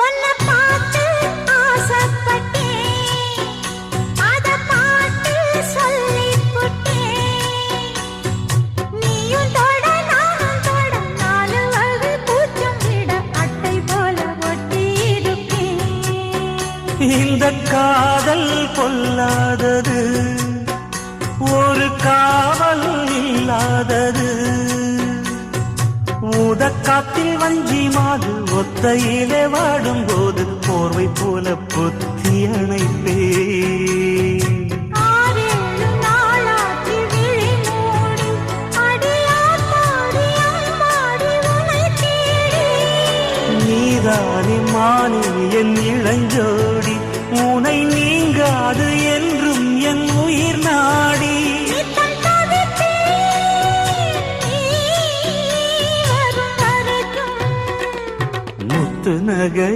உன்னை பார்த்து ஆசைப்பட்டேன், அத பாட்டு சொல்லிப் புட்டேன். நீயும் தொட நானும் தொட, நாலு வகை பூச்சும் விட அட்டை போல ஒட்டி இருப்பேன். இந்த காதல் பொல்லாதது, ஒரு காவல் இல்லாதது. ஊதக்காத்தில் வஞ்சி மாது ஒத்தையிலே வாடும் போது போர்வை போல பொத்தி அணைப்பே. ஆறேழு நாளாகி விழி மூடி, அடியாத்தாடி அம்மாடி உனை தேடி. நீதானே மானே என் இளஞ்சோடி, உனை நீங்காது என்றும் என் உயிர் நாடி. நித்தம் தவிப்பேன் நீ வரும் வரைக்கும். முத்து நகை